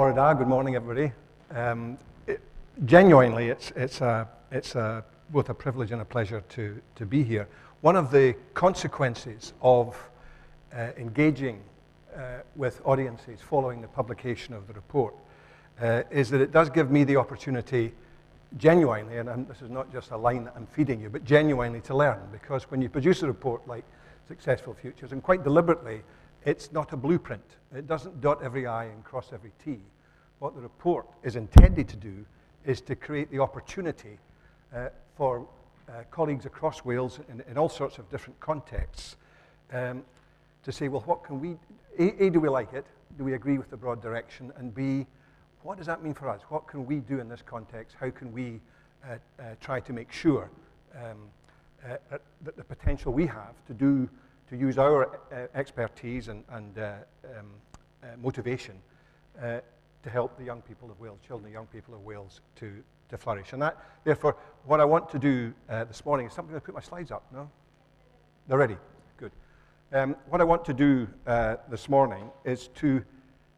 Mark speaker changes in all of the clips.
Speaker 1: Borada, good morning, everybody. Genuinely, it's both a privilege and a pleasure to be here. One of the consequences of engaging with audiences following the publication of the report is that it does give me the opportunity, genuinely, and this is not just a line that I'm feeding you, but genuinely to learn, because when you produce a report like Successful Futures, and quite deliberately, it's not a blueprint. It doesn't dot every I and cross every T. What the report is intended to do is to create the opportunity for colleagues across Wales in all sorts of different contexts to say, well, what can we, A, do we like it? Do we agree with the broad direction? And B, what does that mean for us? What can we do in this context? How can we try to make sure that the potential we have to use our expertise and motivation to help the young people of Wales, children and young people of Wales to flourish. And that, therefore, what I want to do this morning is something. I put my slides up, no? They're ready, good. What I want to do this morning is to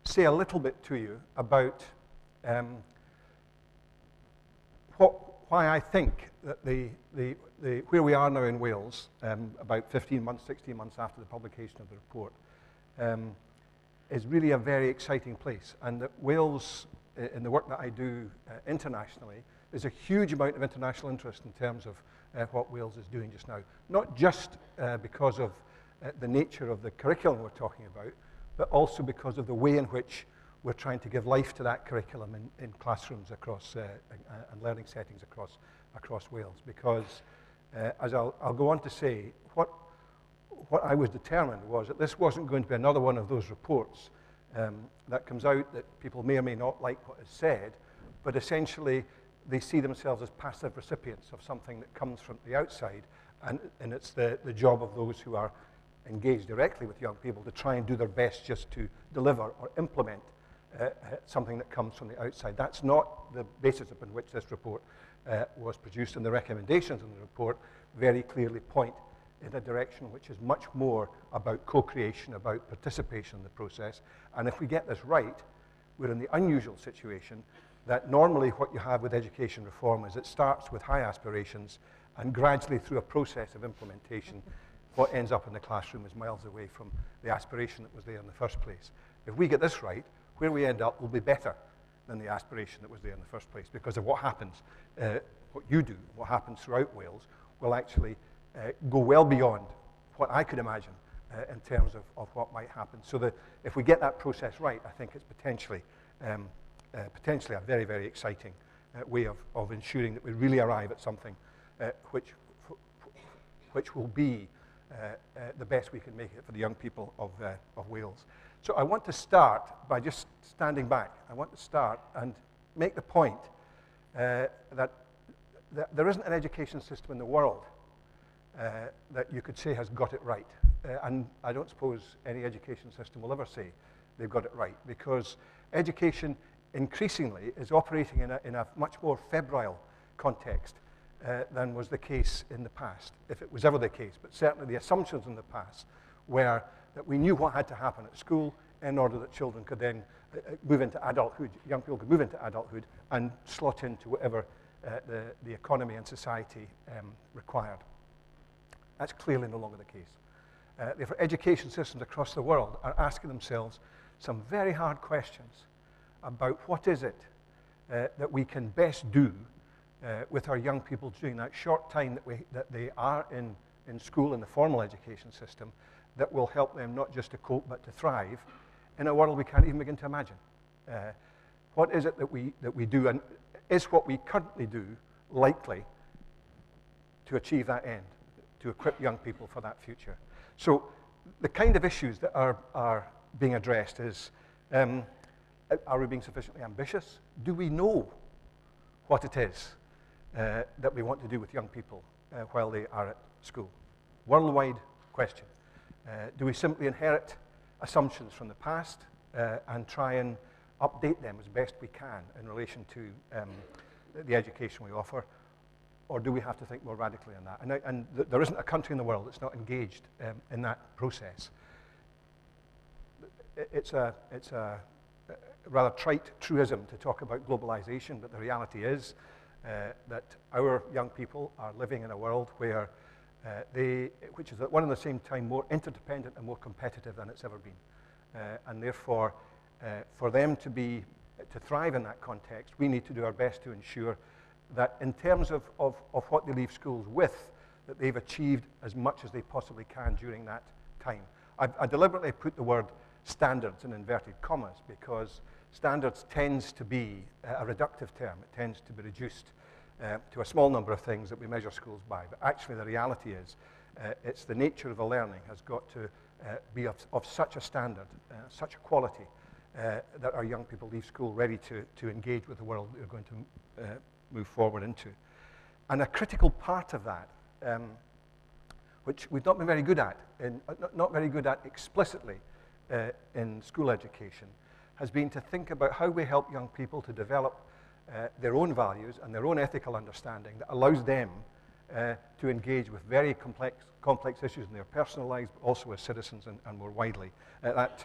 Speaker 1: say a little bit to you about why I think that where we are now in Wales, about 15 months, 16 months after the publication of the report, is really a very exciting place. And that Wales, in the work that I do internationally, there's a huge amount of international interest in terms of what Wales is doing just now. Not just because of the nature of the curriculum we're talking about, but also because of the way in which we're trying to give life to that curriculum in classrooms across and learning settings across Wales. Because, as I'll go on to say, what I was determined was that this wasn't going to be another one of those reports that comes out that people may or may not like what is said, but essentially they see themselves as passive recipients of something that comes from the outside, and it's the job of those who are engaged directly with young people to try and do their best just to deliver or implement something that comes from the outside. That's not the basis upon which this report was produced, and the recommendations in the report very clearly point in a direction which is much more about co-creation, about participation in the process. And if we get this right, we're in the unusual situation that normally what you have with education reform is it starts with high aspirations, and gradually through a process of implementation, what ends up in the classroom is miles away from the aspiration that was there in the first place. If we get this right, where we end up will be better than the aspiration that was there in the first place, because of what happens, what you do, what happens throughout Wales, will actually go well beyond what I could imagine in terms of what might happen. So that if we get that process right, I think it's potentially a very, very exciting way of ensuring that we really arrive at something which will be the best we can make it for the young people of Wales. So I want to start by just standing back. I want to start and make the point that there isn't an education system in the world that you could say has got it right. And I don't suppose any education system will ever say they've got it right, because education increasingly is operating in a much more febrile context than was the case in the past, if it was ever the case. But certainly the assumptions in the past were that we knew what had to happen at school in order that children could then move into adulthood, young people could move into adulthood and slot into whatever the economy and society required. That's clearly no longer the case. Therefore, education systems across the world are asking themselves some very hard questions about what is it that we can best do with our young people during that short time that they are in school, in the formal education system, that will help them not just to cope but to thrive in a world we can't even begin to imagine. What is it that we do, and is what we currently do likely to achieve that end, to equip young people for that future? So the kind of issues that are being addressed is, are we being sufficiently ambitious? Do we know what it is that we want to do with young people while they are at school? Worldwide question. Do we simply inherit assumptions from the past and try and update them as best we can in relation to the education we offer? Or do we have to think more radically on that? And there isn't a country in the world that's not engaged in that process. It's a rather trite truism to talk about globalization, but the reality is that our young people are living in a world where which is at one and the same time more interdependent and more competitive than it's ever been. And therefore, for them to thrive in that context, we need to do our best to ensure that in terms of what they leave schools with, that they've achieved as much as they possibly can during that time. I deliberately put the word standards in inverted commas because standards tends to be a reductive term. It tends to be reduced to a small number of things that we measure schools by. But actually the reality is it's the nature of the learning has got to be of such a standard, such a quality, that our young people leave school ready to engage with the world they're going to move forward into. And a critical part of that, which we've not been very good at, not very good at explicitly in school education, has been to think about how we help young people to develop their own values and their own ethical understanding that allows them to engage with very complex issues in their personal lives, but also as citizens and more widely. That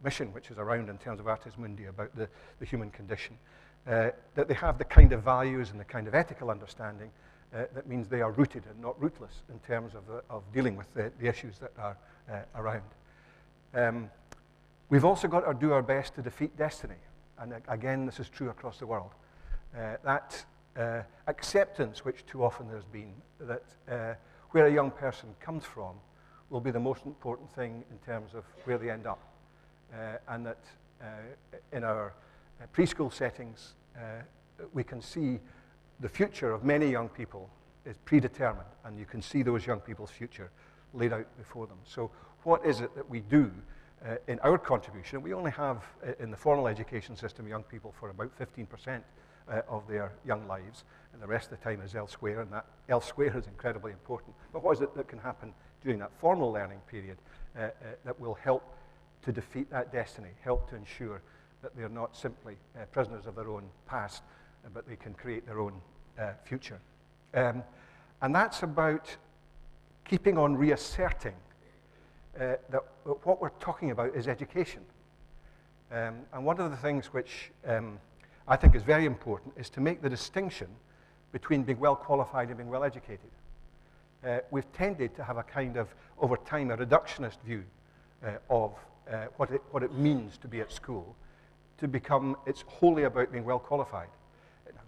Speaker 1: mission which is around in terms of Artis Mundi about the human condition, that they have the kind of values and the kind of ethical understanding that means they are rooted and not rootless in terms of dealing with the issues that are around. We've also got to do our best to defeat destiny. And again, this is true across the world. That acceptance, which too often there's been, that where a young person comes from will be the most important thing in terms of where they end up. And that in our preschool settings, we can see the future of many young people is predetermined, and you can see those young people's future laid out before them. So what is it that we do in our contribution? We only have, in the formal education system, young people for about 15% of their young lives, and the rest of the time is elsewhere, and that elsewhere is incredibly important. But what is it that can happen during that formal learning period that will help to defeat that destiny, help to ensure that they're not simply prisoners of their own past, but they can create their own future? And that's about keeping on reasserting that what we're talking about is education. And one of the things which I think is very important is to make the distinction between being well qualified and being well educated. We've tended to have a kind of, over time, a reductionist view of what it means to be at school, to become, it's wholly about being well qualified.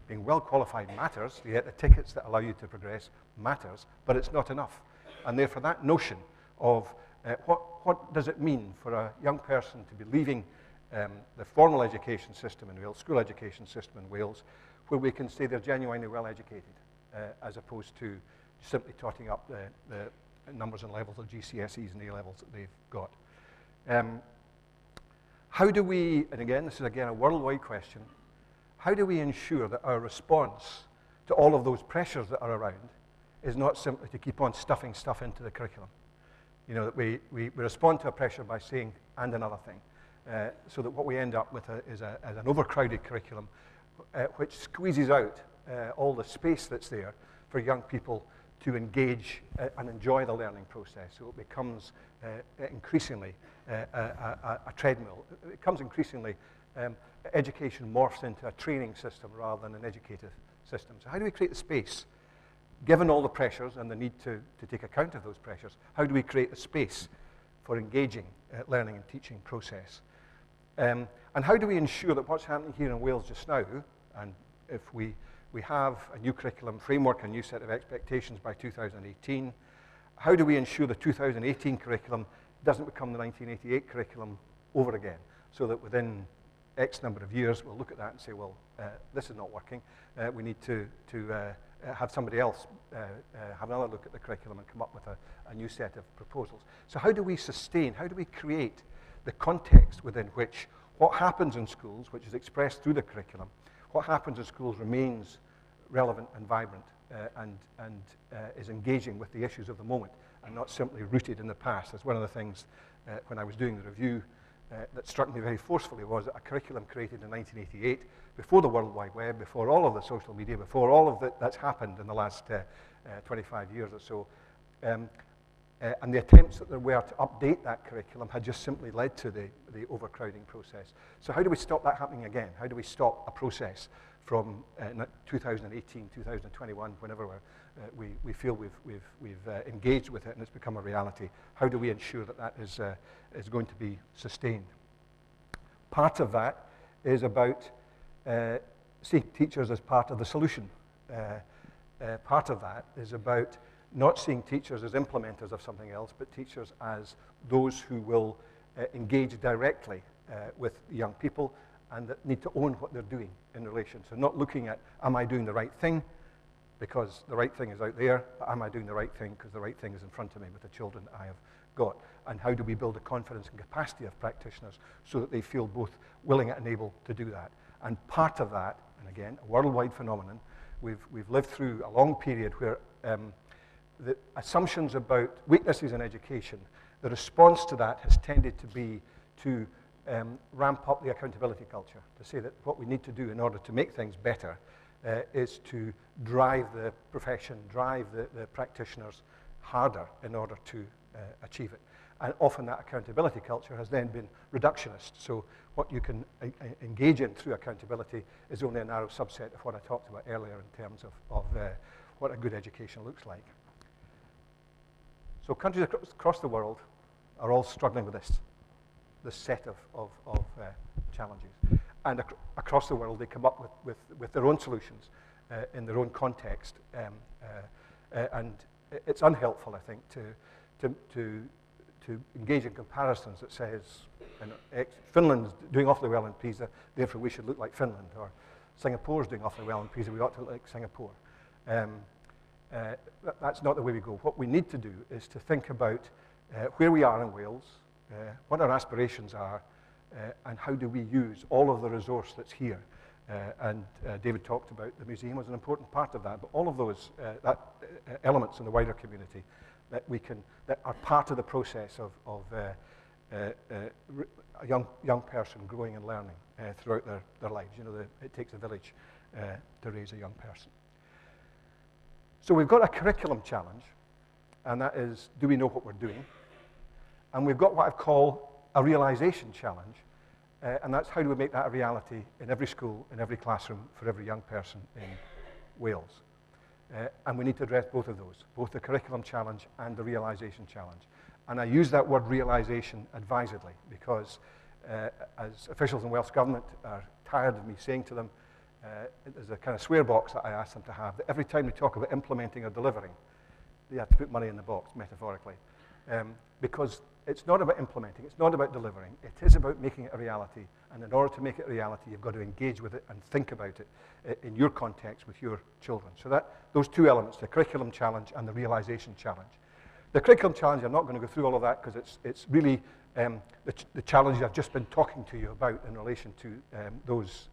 Speaker 1: Being well qualified matters, the tickets that allow you to progress matters, but it's not enough. And therefore that notion of what does it mean for a young person to be leaving the formal education system in Wales, school education system in Wales, where we can say they're genuinely well educated, as opposed to simply totting up the numbers and levels of GCSEs and A levels that they've got. How do we, and again, this is again a worldwide question, how do we ensure that our response to all of those pressures that are around is not simply to keep on stuffing stuff into the curriculum? You know, that we respond to a pressure by saying, and another thing, so that what we end up with is an overcrowded curriculum which squeezes out all the space that's there for young people to engage and enjoy the learning process. So it becomes increasingly a treadmill. It becomes increasingly, education morphs into a training system rather than an educative system. So how do we create the space, given all the pressures and the need to take account of those pressures? How do we create the space for engaging learning and teaching process? And how do we ensure that what's happening here in Wales just now, and if we have a new curriculum framework, a new set of expectations by 2018, how do we ensure the 2018 curriculum doesn't become the 1988 curriculum over again, so that within X number of years we'll look at that and say, well, this is not working. We need to have somebody else have another look at the curriculum and come up with a new set of proposals. So how do we sustain, how do we create the context within which what happens in schools, which is expressed through the curriculum, what happens in schools remains relevant and vibrant and is engaging with the issues of the moment and not simply rooted in the past? That's one of the things when I was doing the review that struck me very forcefully was that a curriculum created in 1988, before the World Wide Web, before all of the social media, before all of that's happened in the last 25 years or so, And the attempts that there were to update that curriculum had just simply led to the overcrowding process. So how do we stop that happening again? How do we stop a process from 2018, 2021, whenever we feel we've engaged with it and it's become a reality? How do we ensure that that is going to be sustained? Part of that is about seeing teachers as part of the solution. Part of that is about not seeing teachers as implementers of something else, but teachers as those who will engage directly with young people and that need to own what they're doing in relation. So not looking at, am I doing the right thing because the right thing is out there, but am I doing the right thing because the right thing is in front of me with the children that I have got? And how do we build the confidence and capacity of practitioners so that they feel both willing and able to do that? And part of that, and again, a worldwide phenomenon, we've lived through a long period where the assumptions about weaknesses in education, the response to that has tended to be to ramp up the accountability culture, to say that what we need to do in order to make things better is to drive the profession, drive the practitioners harder in order to achieve it. And often that accountability culture has then been reductionist. So what you can engage in through accountability is only a narrow subset of what I talked about earlier in terms of what a good education looks like. So countries across the world are all struggling with this set of challenges. And across the world, they come up with their own solutions in their own context. And it's unhelpful, I think, to engage in comparisons that says, Finland's doing awfully well in PISA, therefore we should look like Finland, or Singapore's doing awfully well in PISA, we ought to look like Singapore. That's not the way we go. What we need to do is to think about where we are in Wales, what our aspirations are, and how do we use all of the resource that's here. David talked about the museum as an important part of that, but all of those elements in the wider community that are part of the process of a young person growing and learning throughout their lives. You know, it takes a village to raise a young person. So we've got a curriculum challenge, and that is, do we know what we're doing? And we've got what I call a realization challenge, and that's how do we make that a reality in every school, in every classroom, for every young person in Wales. And we need to address both of those, both the curriculum challenge and the realization challenge. And I use that word realization advisedly, because as officials in Welsh Government are tired of me saying to them, there's a kind of swear box that I ask them to have, that every time we talk about implementing or delivering, they have to put money in the box, metaphorically. Because it's not about implementing, it's not about delivering, it is about making it a reality. And in order to make it a reality, you've got to engage with it and think about it in your context with your children. So those two elements, the curriculum challenge and the realization challenge. The curriculum challenge, I'm not going to go through all of that because it's really the challenges I've just been talking to you about in relation to those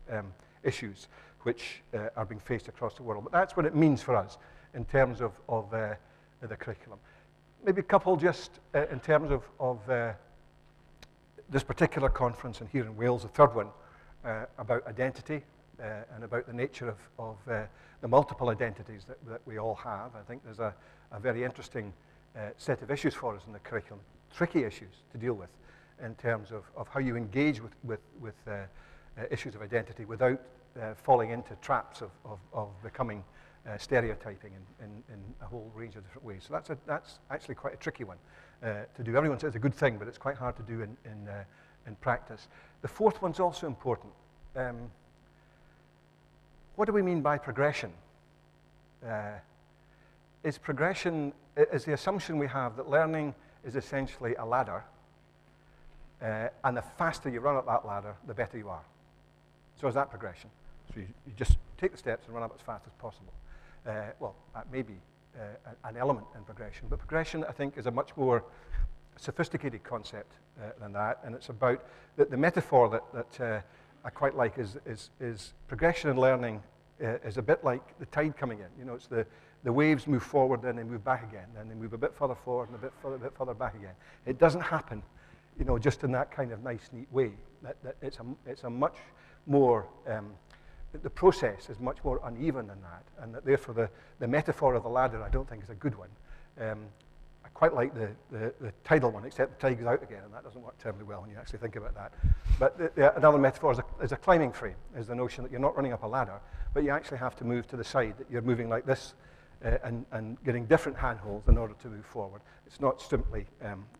Speaker 1: issues which are being faced across the world. But that's what it means for us in terms of the curriculum. Maybe a couple just in terms of this particular conference and here in Wales, the third one, about identity and about the nature of the multiple identities that we all have. I think there's a very interesting set of issues for us in the curriculum, tricky issues to deal with in terms of how you engage with issues of identity without falling into traps of becoming stereotyping in a whole range of different ways. So that's actually quite a tricky one to do. Everyone says it's a good thing, but it's quite hard to do in practice. The fourth one's also important. What do we mean by progression? Is progression is the assumption we have that learning is essentially a ladder, and the faster you run up that ladder, the better you are. So is that progression? So you just take the steps and run up as fast as possible. Well, that may be an element in progression, but progression, I think, is a much more sophisticated concept than that, and it's about the metaphor that I quite like is progression in learning is a bit like the tide coming in. You know, it's the waves move forward, then they move back again, then they move a bit further forward and a bit further back again. It doesn't happen, you know, just in that kind of nice, neat way. That it's a much more the process is much more uneven than that, and that therefore the metaphor of the ladder I don't think is a good one. I quite like the tidal one, except the tide goes out again, and that doesn't work terribly well when you actually think about that. But another metaphor is a climbing frame, is the notion that you're not running up a ladder, but you actually have to move to the side, that you're moving like this, and getting different handholds in order to move forward. It's not simply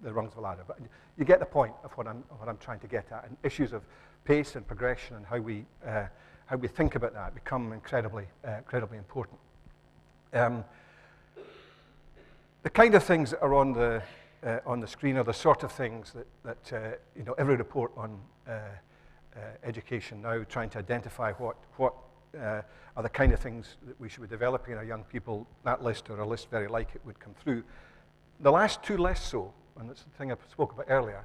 Speaker 1: the rungs of a ladder, but you get the point of what I'm trying to get at. And issues of pace and progression and how we think about that become incredibly important. The kind of things that are on the screen are the sort of things that every report on education now, trying to identify what are the kind of things that we should be developing in our young people. That list, or a list very like it, would come through. The last two less so, and that's the thing I spoke about earlier,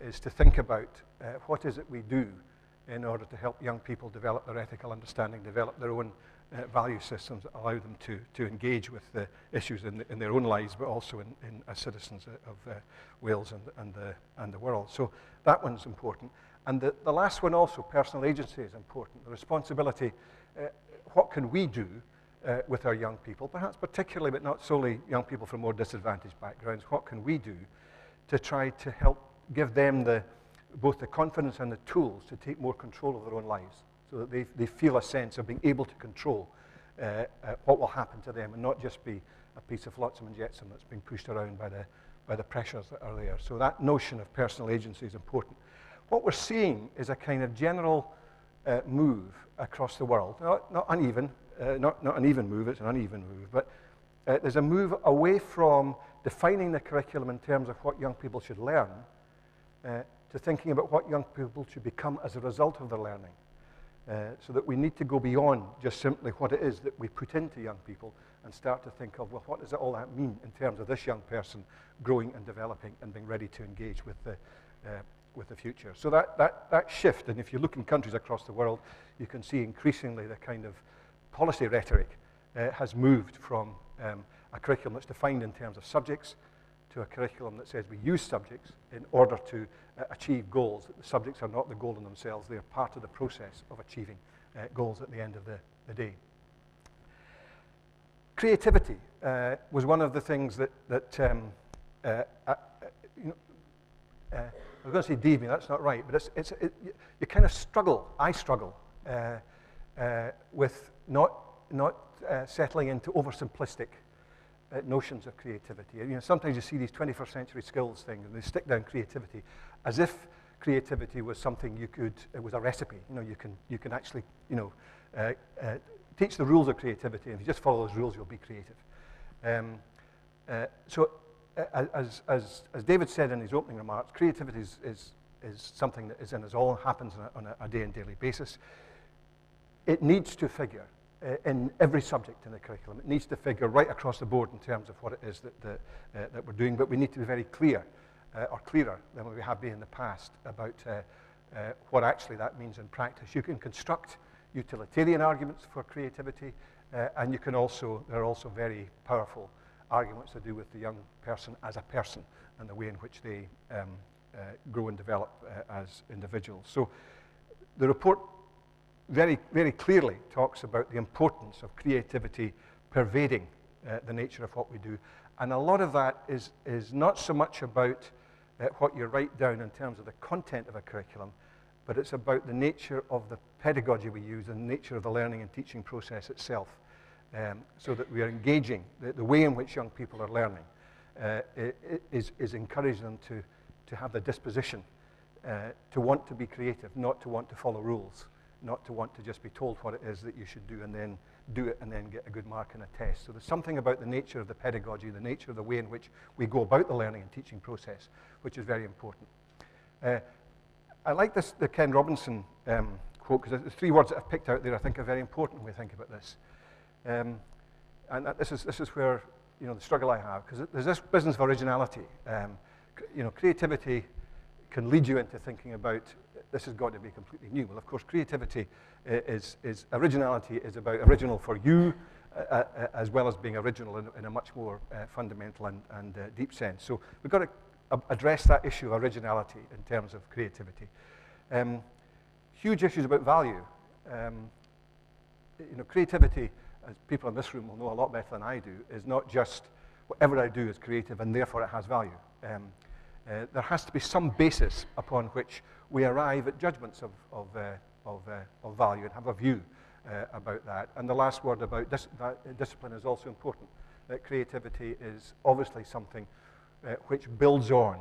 Speaker 1: is to think about what is it we do in order to help young people develop their ethical understanding, develop their own value systems that allow them to engage with the issues in their own lives, but also as citizens of Wales and the world. So that one's important. And the last one also, personal agency, is important. The responsibility, what can we do with our young people, perhaps particularly, but not solely, young people from more disadvantaged backgrounds. What can we do to try to help give them both the confidence and the tools to take more control of their own lives, so that they feel a sense of being able to control what will happen to them, and not just be a piece of flotsam and jetsam that's being pushed around by the pressures that are there. So that notion of personal agency is important. What we're seeing is a kind of general move across the world, not uneven, not an even move, it's an uneven move, but there's a move away from defining the curriculum in terms of what young people should learn, to thinking about what young people should become as a result of their learning. So that we need to go beyond just simply what it is that we put into young people and start to think of, well, what does all that mean in terms of this young person growing and developing and being ready to engage with the future. So that shift, and if you look in countries across the world, you can see increasingly the kind of policy rhetoric has moved from a curriculum that's defined in terms of subjects to a curriculum that says we use subjects in order to achieve goals. That the subjects are not the goal in themselves, they are part of the process of achieving goals at the end of the day. Creativity was one of the things that I was going to say deviant, that's not right, but you kind of struggle, I struggle, with not settling into oversimplistic notions of creativity. Sometimes you see these 21st century skills things, and they stick down creativity as if creativity was something it was a recipe. You can actually, teach the rules of creativity, and if you just follow those rules, you'll be creative. So, as David said in his opening remarks, creativity is something that is in us all, happens on a day and daily basis. It needs to figure in every subject in the curriculum. It needs to figure right across the board in terms of what it is that we're doing, but we need to be very clear, or clearer than we have been in the past, about what actually that means in practice. You can construct utilitarian arguments for creativity, and there are also very powerful arguments to do with the young person as a person and the way in which they grow and develop as individuals. So the report very, very clearly talks about the importance of creativity pervading the nature of what we do. And a lot of that is not so much about what you write down in terms of the content of a curriculum, but it's about the nature of the pedagogy we use and the nature of the learning and teaching process itself, so that we are engaging. The way in which young people are learning is encouraging them to have the disposition to want to be creative, not to want to follow rules, not to want to just be told what it is that you should do and then do it and then get a good mark in a test. So there's something about the nature of the pedagogy, the nature of the way in which we go about the learning and teaching process, which is very important. I like the Ken Robinson quote, because the three words that I've picked out there I think are very important when we think about this. And this is where the struggle I have, because there's this business of originality. Creativity can lead you into thinking about this has got to be completely new. Well, of course, creativity originality is about original for you, as well as being original in a much more fundamental and deep sense. So we've got to address that issue of originality in terms of creativity. Huge issues about value. Creativity, as people in this room will know a lot better than I do, is not just whatever I do is creative and therefore it has value. There has to be some basis upon which we arrive at judgments of value and have a view about that. And the last word about discipline is also important. That creativity is obviously something which builds on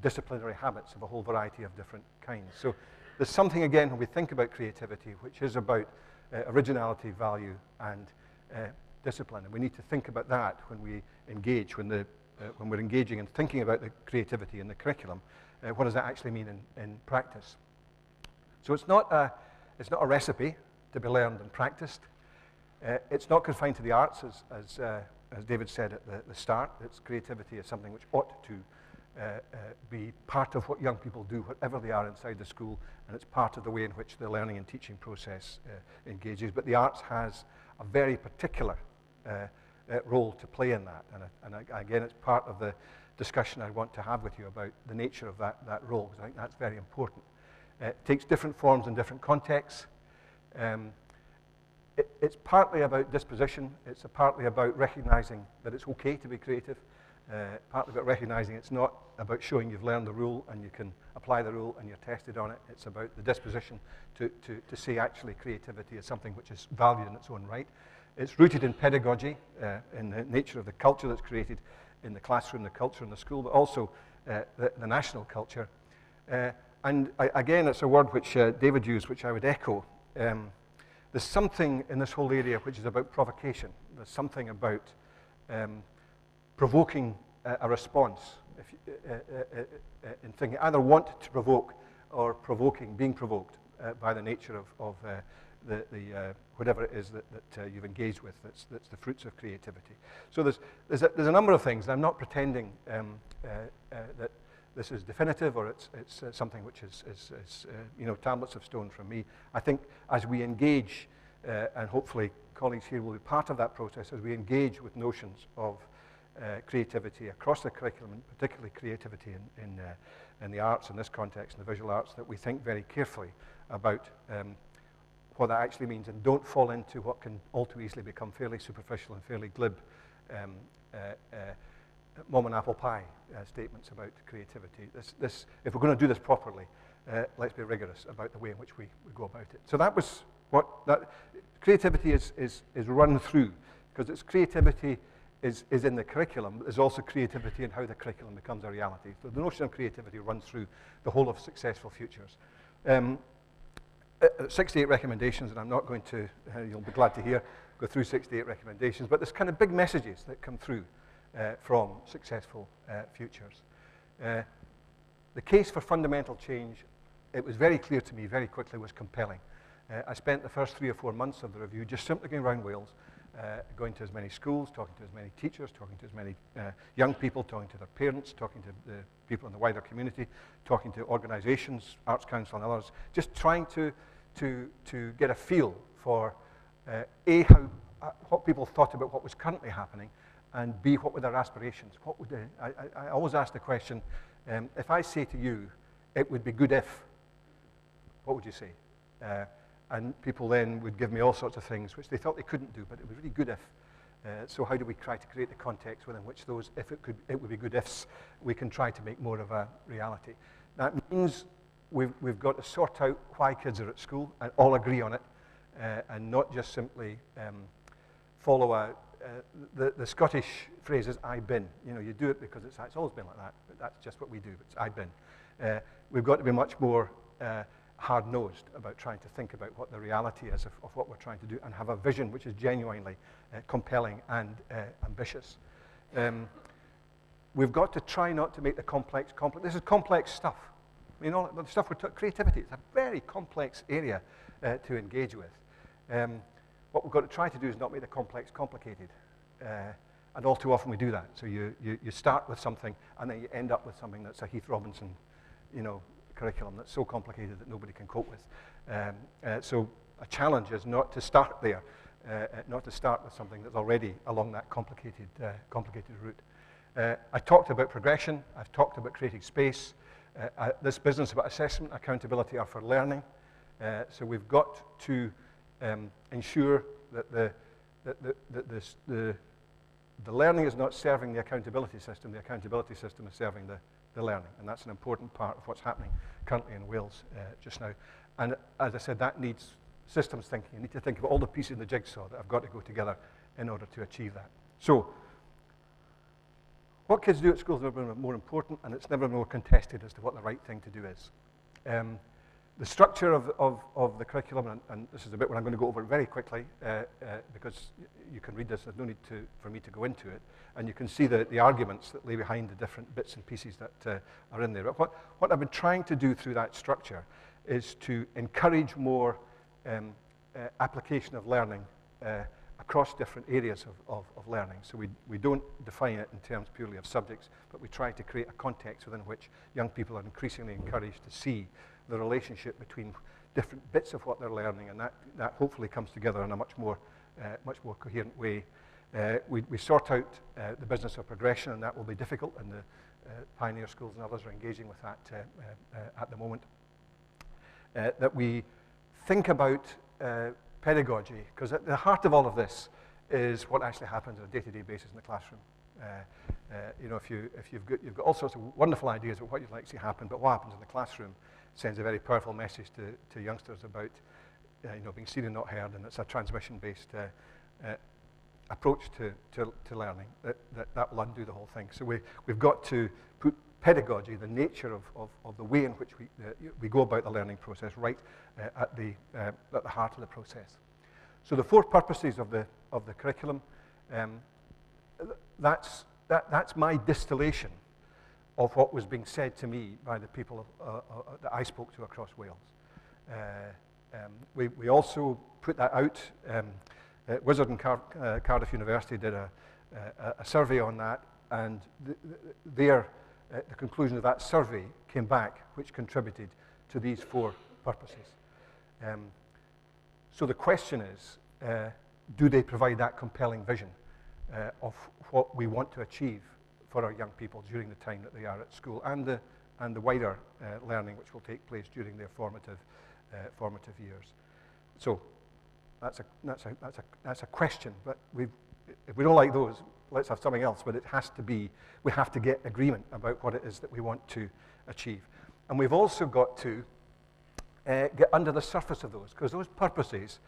Speaker 1: disciplinary habits of a whole variety of different kinds. So there's something, again, when we think about creativity, which is about originality, value, and discipline. And we need to think about that when we engage, when we're engaging and thinking about the creativity in the curriculum. What does that actually mean in practice? So it's not a recipe to be learned and practiced. It's not confined to the arts, as David said at the start. It's creativity is something which ought to be part of what young people do, whatever they are inside the school, and it's part of the way in which the learning and teaching process engages. But the arts has a very particular role to play in that, and again, it's part of the discussion I want to have with you about the nature of that role, because I think that's very important. It takes different forms in different contexts. It's partly about disposition. It's partly about recognizing that it's okay to be creative. Partly about recognizing it's not about showing you've learned the rule and you can apply the rule and you're tested on it. It's about the disposition to see actually creativity is something which is valued in its own right. It's rooted in pedagogy, in the nature of the culture that's created in the classroom, the culture in the school, but also the national culture. And again, it's a word which David used, which I would echo. There's something in this whole area which is about provocation. There's something about provoking a response in thinking, either want to provoke or being provoked by the nature of whatever it is that you've engaged with. That's the fruits of creativity. So there's a number of things. I'm not pretending that this is definitive or it's something which is tablets of stone from me. I think as we engage, and hopefully colleagues here will be part of that process, as we engage with notions of creativity across the curriculum, and particularly creativity in the arts, in this context, in the visual arts, that we think very carefully about what that actually means and don't fall into what can all too easily become fairly superficial and fairly glib mom and apple pie statements about creativity. If we're going to do this properly, let's be rigorous about the way in which we go about it. So that was what creativity is run through, because its creativity is in the curriculum, but there's also creativity in how the curriculum becomes a reality. So the notion of creativity runs through the whole of Successful Futures. 68 recommendations, and I'm not going to, you'll be glad to hear, go through 68 recommendations, but there's kind of big messages that come through from Successful Futures. The case for fundamental change, it was very clear to me very quickly, was compelling. I spent the first 3 or 4 months of the review just simply going around Wales, going to as many schools, talking to as many teachers, talking to as many young people, talking to their parents, talking to the people in the wider community, talking to organizations, Arts Council and others, just trying to get a feel for what people thought about what was currently happening, and B, what were their aspirations? What would I always ask the question, if I say to you, it would be good if, what would you say? And people then would give me all sorts of things which they thought they couldn't do, but it was really good if. So how do we try to create the context within which those, if it would be good ifs, we can try to make more of a reality. That means we've got to sort out why kids are at school and all agree on it, and not just simply follow the Scottish phrase is "I been." You know, you do it because it's always been like that, but that's just what we do. It's "I been." We've got to be much more hard-nosed about trying to think about what the reality is of what we're trying to do, and have a vision which is genuinely compelling and ambitious. We've got to try not to make the complex complex. This is complex stuff. You know, the stuff we're creativity. It's a very complex area to engage with. What we've got to try to do is not make the complex complicated. And all too often we do that. So you start with something, and then you end up with something that's a Heath Robinson, curriculum that's so complicated that nobody can cope with. So a challenge is not to start there, not to start with something that's already along that complicated route. I talked about progression. I've talked about creating space. This business about assessment, accountability are for learning. So we've got to ensure that the that the learning is not serving the accountability system is serving the learning. And that's an important part of what's happening currently in Wales just now. And as I said, that needs systems thinking. You need to think about all the pieces in the jigsaw that have got to go together in order to achieve that. So, what kids do at school is never been more important, and it's never more contested as to what the right thing to do is. The structure of the curriculum, and this is a bit where I'm going to go over it very quickly, because you can read this, there's no need for me to go into it, and you can see the arguments that lay behind the different bits and pieces that are in there. But what I've been trying to do through that structure is to encourage more application of learning across different areas of learning. So we don't define it in terms purely of subjects, but we try to create a context within which young people are increasingly encouraged to see the relationship between different bits of what they're learning, and that hopefully comes together in a much more coherent way. We sort out the business of progression, and that will be difficult, and the pioneer schools and others are engaging with that at the moment. That we think about pedagogy, because at the heart of all of this is what actually happens on a day-to-day basis in the classroom. You know, if you've got all sorts of wonderful ideas of what you'd like to see happen, but what happens in the classroom sends a very powerful message to youngsters about you know, being seen and not heard, and it's a transmission-based approach to learning that will undo the whole thing. So we've got to put pedagogy, the nature of the way in which we go about the learning process, right at the heart of the process. So the 4 purposes of the curriculum, that's my distillation of what was being said to me by the people that I spoke to across Wales. We also put that out. Wizard and Cardiff University did a survey on that, and the conclusion of that survey came back, which contributed to these 4 purposes. So the question is, do they provide that compelling vision of what we want to achieve for our young people during the time that they are at school, and the wider learning which will take place during their formative years? So that's a question, but if we don't like those, let's have something else. But it has to be, we have to get agreement about what it is that we want to achieve. And we've also got to get under the surface of those, because those purposes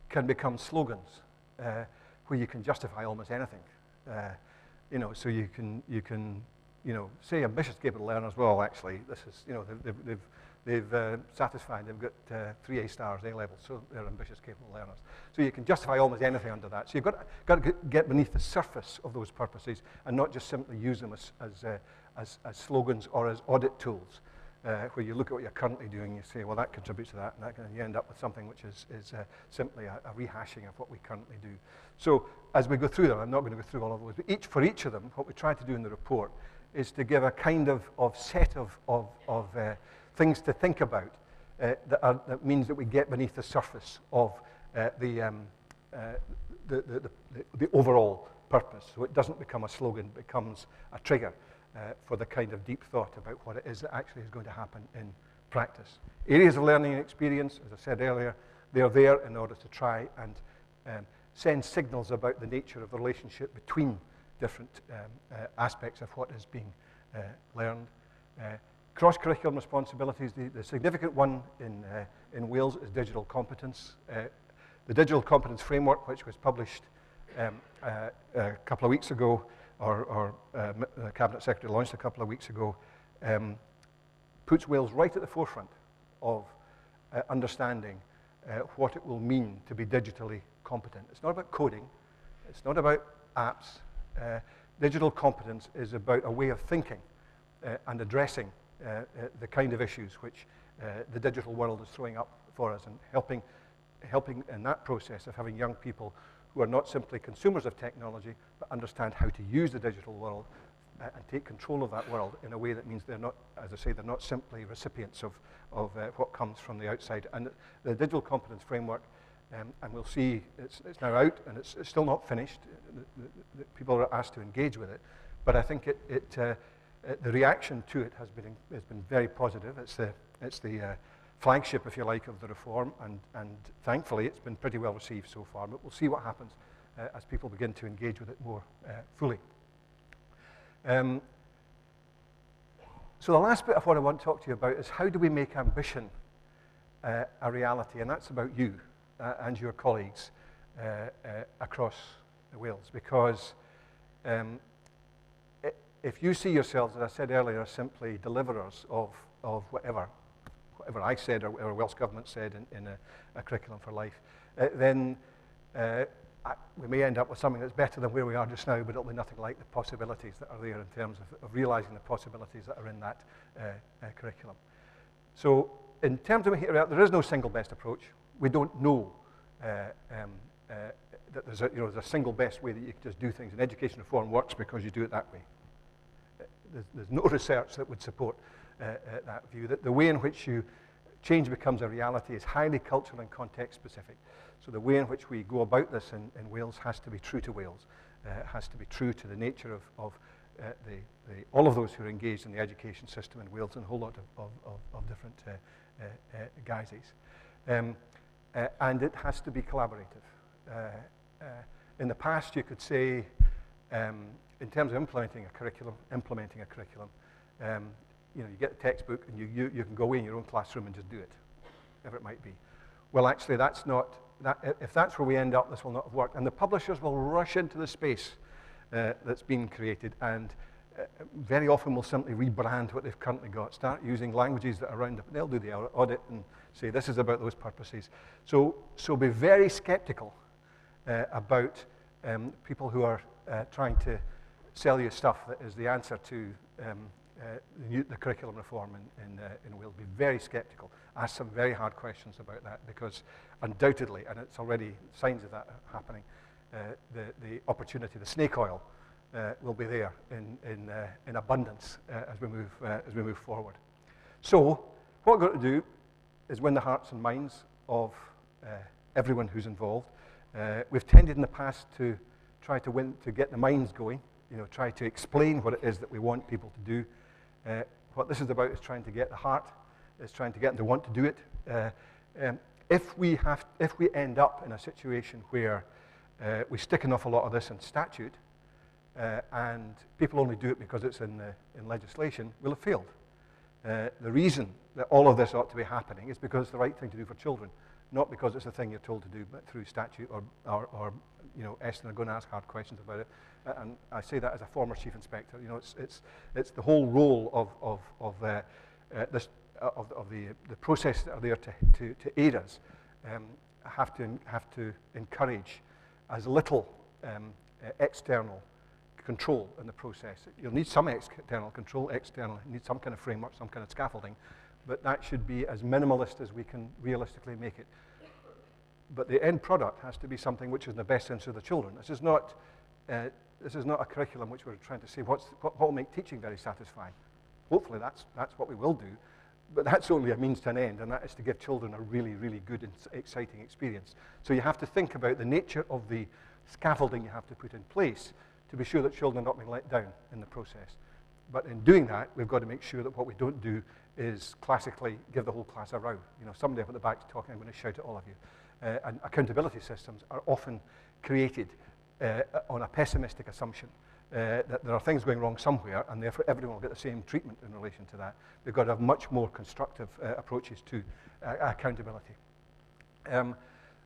Speaker 1: can become slogans where you can justify almost anything. You know, so you can you know, say ambitious, capable learners. Well, actually, this is, you know, they've satisfied. They've got 3 A stars, A levels, so they're ambitious, capable learners. So you can justify almost anything under that. So you've got to get beneath the surface of those purposes and not just simply use them as slogans or as audit tools, where you look at what you're currently doing and you say, well, that contributes to that, and you end up with something which is simply a rehashing of what we currently do. So as we go through them, I'm not going to go through all of those, but for each of them, what we try to do in the report is to give a kind of set of things to think about that means that we get beneath the surface of the overall purpose. So it doesn't become a slogan, it becomes a trigger for the kind of deep thought about what it is that actually is going to happen in practice. Areas of learning and experience, as I said earlier, they are there in order to try and send signals about the nature of the relationship between different aspects of what is being learned. Cross-curriculum responsibilities, the significant one in Wales is digital competence. The Digital Competence Framework, which was published a couple of weeks ago, or the Cabinet Secretary launched a couple of weeks ago, puts Wales right at the forefront of understanding what it will mean to be digitally competent. It's not about coding, it's not about apps. Digital competence is about a way of thinking and addressing the kind of issues which the digital world is throwing up for us, and helping in that process of having young people who are not simply consumers of technology, but understand how to use the digital world and take control of that world in a way that means they're not, as I say, they're not simply recipients of what comes from the outside. And the Digital Competence Framework, and we'll see, it's now out, and it's still not finished. People are asked to engage with it, but I think the reaction to it has been very positive. It's the flagship, if you like, of the reform, and thankfully it's been pretty well received so far, but we'll see what happens as people begin to engage with it more fully. So the last bit of what I want to talk to you about is how do we make ambition a reality, and that's about you and your colleagues across Wales, because if you see yourselves, as I said earlier, as simply deliverers of whatever I said or Welsh Government said in a curriculum for life, then we may end up with something that's better than where we are just now, but it'll be nothing like the possibilities that are there in terms of realizing the possibilities that are in that curriculum. So in terms of making it out, there is no single best approach. We don't know that there's a single best way that you can just do things, and education reform works because you do it that way. There's no research that would support that view. That the way in which change becomes a reality is highly cultural and context specific. So the way in which we go about this in Wales has to be true to Wales. It has to be true to the nature of all of those who are engaged in the education system in Wales, and a whole lot of different guises. And it has to be collaborative. In the past, you could say, in terms of implementing a curriculum, you get a textbook and you can go away in your own classroom and just do it, whatever it might be. Well, actually, if that's where we end up, this will not have worked. And the publishers will rush into the space that's been created, and very often will simply rebrand what they've currently got, start using languages that are around it. They'll do the audit and say, this is about those purposes. So be very skeptical about people who are trying to sell you stuff that is the answer to the curriculum reform in Wales. Be very skeptical. Ask some very hard questions about that, because undoubtedly, and it's already signs of that happening, the opportunity, the snake oil, will be there in abundance as we move forward. So what we're going to do is win the hearts and minds of everyone who's involved. We've tended in the past to try to get the minds going, try to explain what it is that we want people to do. What this is about is trying to get the heart, is trying to get them to want to do it. If we end up in a situation where we stick an awful lot of this in statute, and people only do it because it's in legislation, we'll have failed. The reason that all of this ought to be happening is because it's the right thing to do for children, not because it's a thing you're told to do, but through statute or Eston are going to ask hard questions about it. And I say that as a former chief inspector. It's the whole role of the process that are there to aid us. Have to encourage as little external control in the process. You'll need some external control, you need some kind of framework, some kind of scaffolding, but that should be as minimalist as we can realistically make it. But the end product has to be something which is in the best interest of the children. This is not a curriculum which we're trying to say what will make teaching very satisfying. Hopefully that's what we will do, but that's only a means to an end, and that is to give children a really, really good and exciting experience. So you have to think about the nature of the scaffolding you have to put in place to be sure that children are not being let down in the process. But in doing that, we've got to make sure that what we don't do is classically give the whole class a row. Somebody up at the back is talking, I'm going to shout at all of you. And accountability systems are often created on a pessimistic assumption that there are things going wrong somewhere, and therefore everyone will get the same treatment in relation to that. We've got to have much more constructive approaches to accountability.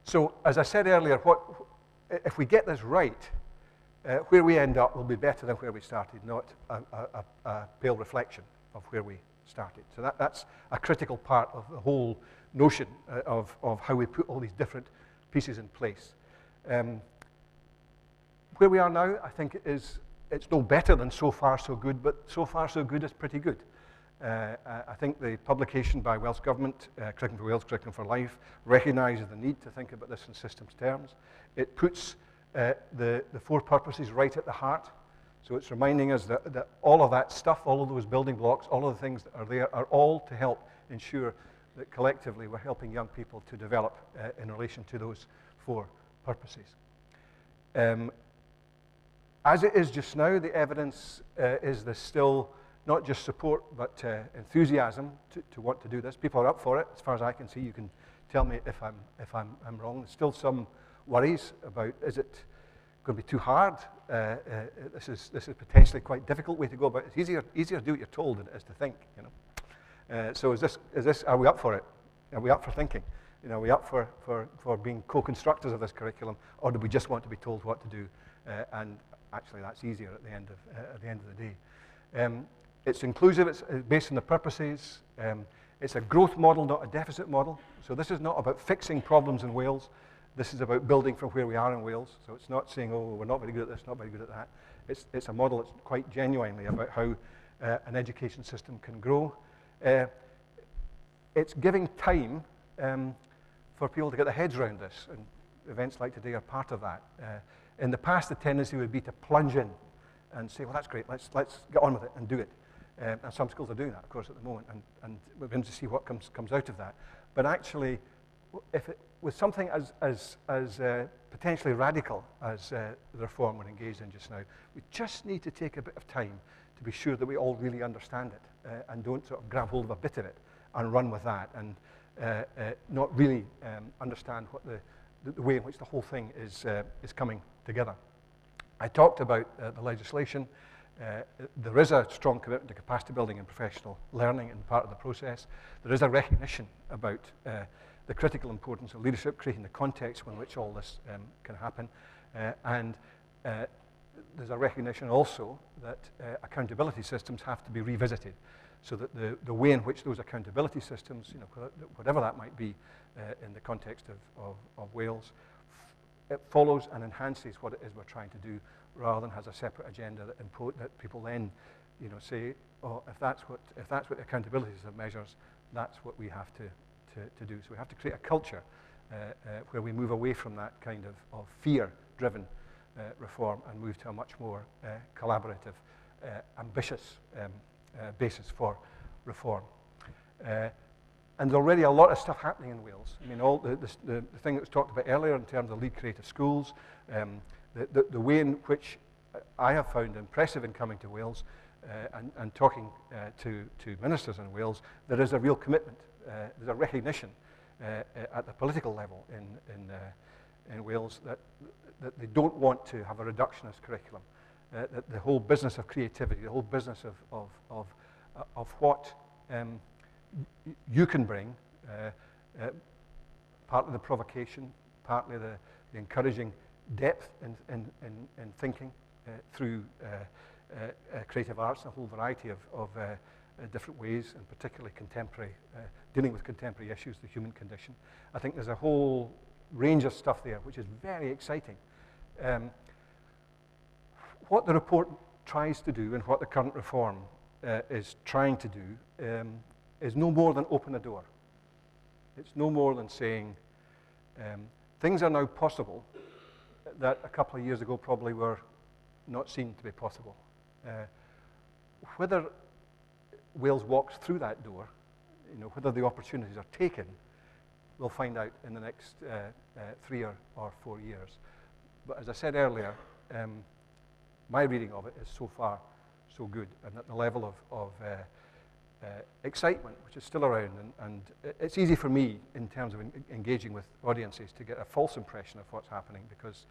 Speaker 1: So, as I said earlier, if we get this right, where we end up will be better than where we started, not a pale reflection of where we started. So that's a critical part of the whole notion of how we put all these different pieces in place. Where we are now, I think it's no better than so far so good, but so far so good is pretty good. I think the publication by Welsh Government, Curriculum for Wales, Curriculum for Life, recognises the need to think about this in systems terms. It puts the four purposes right at the heart. So it's reminding us that all of that stuff, all of those building blocks, all of the things that are there are all to help ensure that collectively we're helping young people to develop in relation to those four purposes. As it is just now, the evidence is there's still not just support, but enthusiasm to want to do this. People are up for it. As far as I can see, you can tell me if I'm wrong. There's still some worries about, is it going to be too hard. This is potentially quite difficult way to go about it. It's easier to do what you're told than it is to think, you know. So are we up for it? Are we up for thinking? You know, are we up for being co-constructors of this curriculum, or do we just want to be told what to do? And actually, that's easier at the end of the day. It's inclusive. It's based on the purposes. It's a growth model, not a deficit model. So this is not about fixing problems in Wales. This is about building from where we are in Wales. So it's not saying, oh, we're not very good at this, not very good at that. It's a model that's quite genuinely about how an education system can grow. It's giving time for people to get their heads around this, and events like today are part of that. In the past, the tendency would be to plunge in and say, well, that's great, let's get on with it and do it. And some schools are doing that, of course, at the moment, and we're going to see what comes out of that. But actually, with something as potentially radical as the reform we're engaged in just now, we just need to take a bit of time to be sure that we all really understand it and don't sort of grab hold of a bit of it and run with that and not really understand what the way in which the whole thing is coming together. I talked about the legislation. There is a strong commitment to capacity building and professional learning in part of the process. There is a recognition about the critical importance of leadership, creating the context in which all this can happen. And there's a recognition also that accountability systems have to be revisited, so that the way in which those accountability systems, you know, whatever that might be in the context of Wales, it follows and enhances what it is we're trying to do, rather than has a separate agenda that people then, you know, say, oh, if that's what the accountability system measures, that's what we have to do. So we have to create a culture where we move away from that kind of fear-driven reform and move to a much more collaborative, ambitious basis for reform. And there's already a lot of stuff happening in Wales. I mean, all the thing that was talked about earlier in terms of Lead Creative Schools, the way in which I have found impressive in coming to Wales and talking to ministers in Wales, there is a real commitment. There's a recognition at the political level in Wales that they don't want to have a reductionist curriculum. That the whole business of creativity, the whole business of what you can bring, partly the provocation, partly the encouraging depth in thinking through creative arts, a whole variety of different ways, and particularly contemporary, dealing with contemporary issues, the human condition. I think there's a whole range of stuff there which is very exciting. What the report tries to do and what the current reform is trying to do is no more than open a door. It's no more than saying things are now possible that a couple of years ago probably were not seen to be possible. Whether Wales walks through that door, you know, whether the opportunities are taken, we'll find out in the next 3 or 4 years. But as I said earlier, my reading of it is so far so good, and at the level of excitement, which is still around, and it's easy for me in terms of engaging with audiences to get a false impression of what's happening, because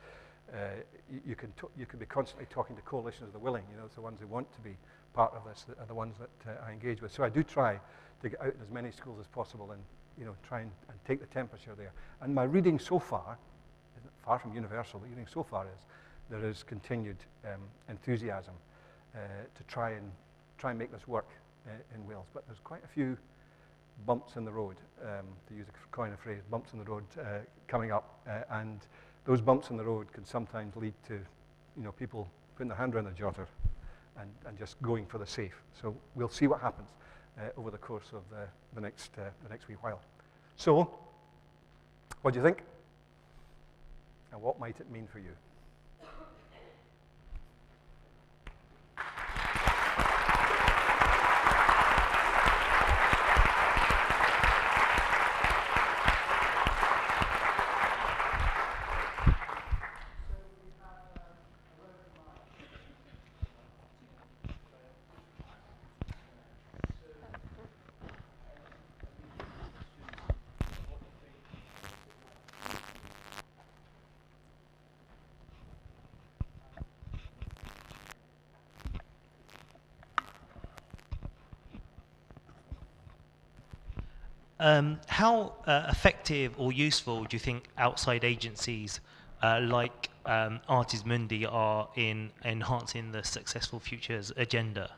Speaker 1: you can be constantly talking to coalitions of the willing. You know, it's the ones who want to be part of this that are the ones that I engage with. So I do try to get out in as many schools as possible and, you know, try and take the temperature there. And my reading so far, far from universal, but reading so far is there is continued enthusiasm to try and make this work in Wales. But there's quite a few bumps in the road, to use a coin of phrase, bumps in the road coming up, and those bumps in the road can sometimes lead to, you know, people putting their hand around the jotter and just going for the safe. So we'll see what happens over the course of the next wee while. So, what do you think? And what might it mean for you?
Speaker 2: How effective or useful do you think outside agencies like Artis Mundi are in enhancing the Successful Futures agenda?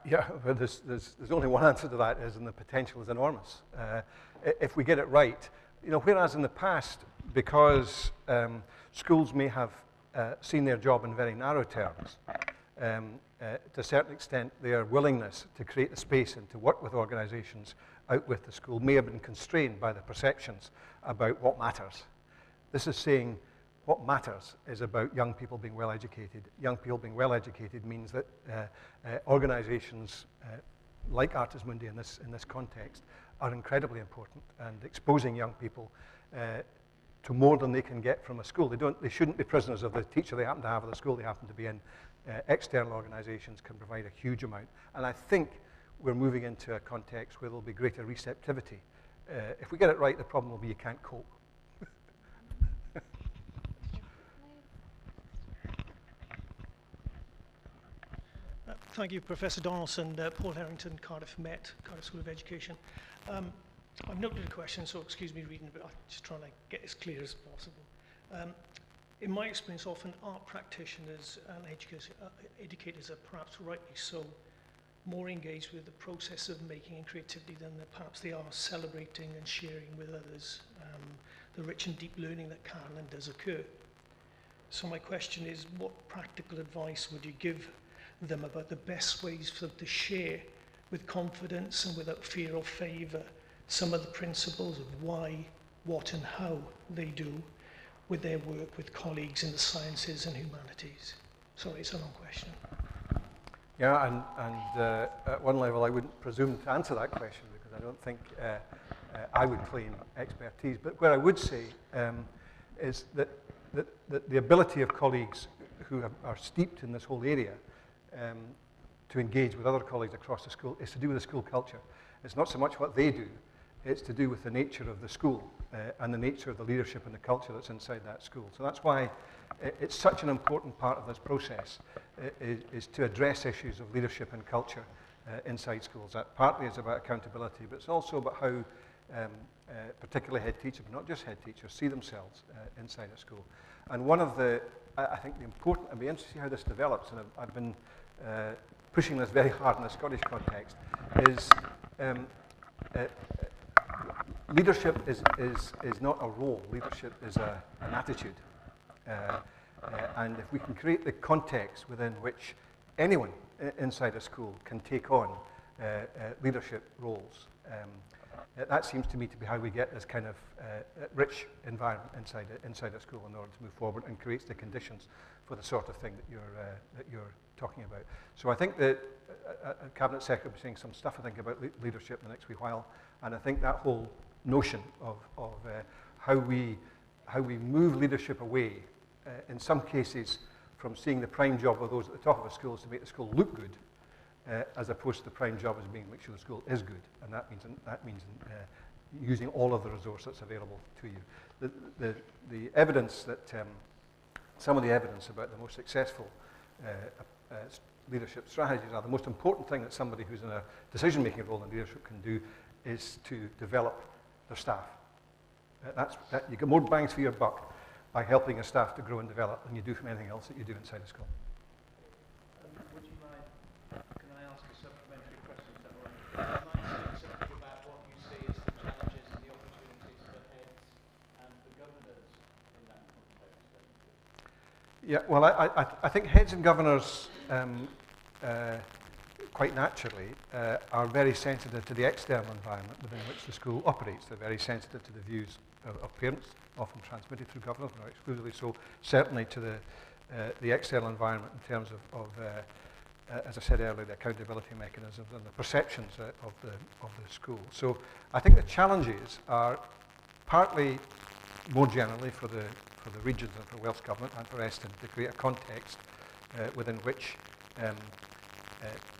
Speaker 1: Yeah, well, there's only one answer to that, and the potential is enormous. If we get it right, whereas in the past, because schools may have seen their job in very narrow terms, to a certain extent, their willingness to create the space and to work with organizations out with the school may have been constrained by the perceptions about what matters. This is saying what matters is about young people being well educated. Young people being well educated means that organizations like Artis Mundi in this context are incredibly important, and exposing young people to more than they can get from a school. They shouldn't be prisoners of the teacher they happen to have or the school they happen to be in. External organizations can provide a huge amount. And I think we're moving into a context where there'll be greater receptivity. If we get it right, the problem will be you can't cope.
Speaker 3: Thank you, Professor Donaldson. Paul Harrington, Cardiff Met, Cardiff School of Education. I've noted a question, so excuse me reading, but I'm just trying to get as clear as possible. In my experience, often art practitioners and educators are perhaps rightly so more engaged with the process of making and creativity than perhaps they are celebrating and sharing with others the rich and deep learning that can and does occur. So my question is, what practical advice would you give them about the best ways for them to share with confidence and without fear or favour some of the principles of why, what and how they do with their work with colleagues in the sciences and humanities? Sorry, it's a long question.
Speaker 1: Yeah, and at one level I wouldn't presume to answer that question because I don't think I would claim expertise. But what I would say is that the ability of colleagues who are steeped in this whole area to engage with other colleagues across the school is to do with the school culture. It's not so much what they do, it's to do with the nature of the school and the nature of the leadership and the culture that's inside that school. So that's why it's such an important part of this process is to address issues of leadership and culture inside schools. That partly is about accountability, but it's also about how particularly head teachers, but not just head teachers, see themselves inside a school. And one of the, I think the important, I'd be interested to see how this develops, and I've been pushing this very hard in the Scottish context, is leadership is not a role. Leadership is an attitude. And if we can create the context within which anyone inside a school can take on leadership roles, that seems to me to be how we get this kind of rich environment inside a school in order to move forward, and creates the conditions for the sort of thing that you're talking about. So I think that Cabinet Secretary was saying some stuff, I think, about leadership in the next wee while, and I think that whole notion of how we move leadership away, in some cases, from seeing the prime job of those at the top of a school is to make the school look good, as opposed to the prime job as being make sure the school is good, and that means using all of the resources that's available to you. The evidence that some of the evidence about the most successful leadership strategies are the most important thing that somebody who's in a decision-making role in leadership can do is to develop their staff. You get more bangs for your buck by helping your staff to grow and develop than you do from anything else that you do inside a school.
Speaker 4: Would you mind, can I ask a supplementary question? Is that all right? Can I say something about what you see as the challenges and the opportunities for heads and for governors in that context?
Speaker 1: Yeah, well, I think heads and governors, quite naturally, are very sensitive to the external environment within which the school operates. They're very sensitive to the views of parents, often transmitted through governors, not exclusively so, certainly to the external environment in terms of as I said earlier, the accountability mechanisms and the perceptions of the school. So I think the challenges are partly more generally for the regions and for Welsh Government and for Eston to create a context within which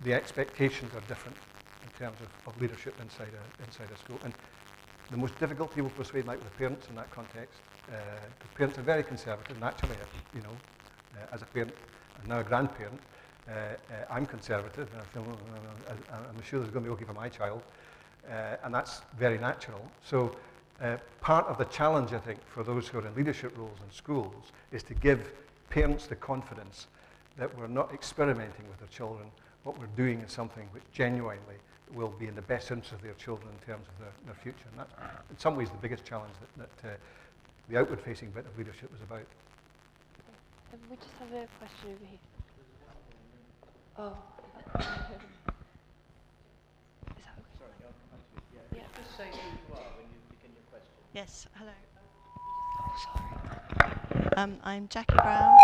Speaker 1: the expectations are different in terms of leadership inside a school. And the most difficult people to persuade might be the parents in that context. The parents are very conservative, naturally, as a parent and now a grandparent. I'm conservative, and I feel, I'm sure this is going to be okay for my child. and that's very natural. So part of the challenge, I think, for those who are in leadership roles in schools is to give parents the confidence that we're not experimenting with their children. What we're doing is something which genuinely will be in the best interest of their children in terms of their future. And that's, in some ways, the biggest challenge that the outward-facing bit of leadership is about.
Speaker 5: We just have a question over here. Oh. Is that okay?
Speaker 4: Sorry, yeah. Just say who you are when you begin your question.
Speaker 6: Yes, hello.
Speaker 5: Oh, sorry.
Speaker 6: I'm Jackie Brown.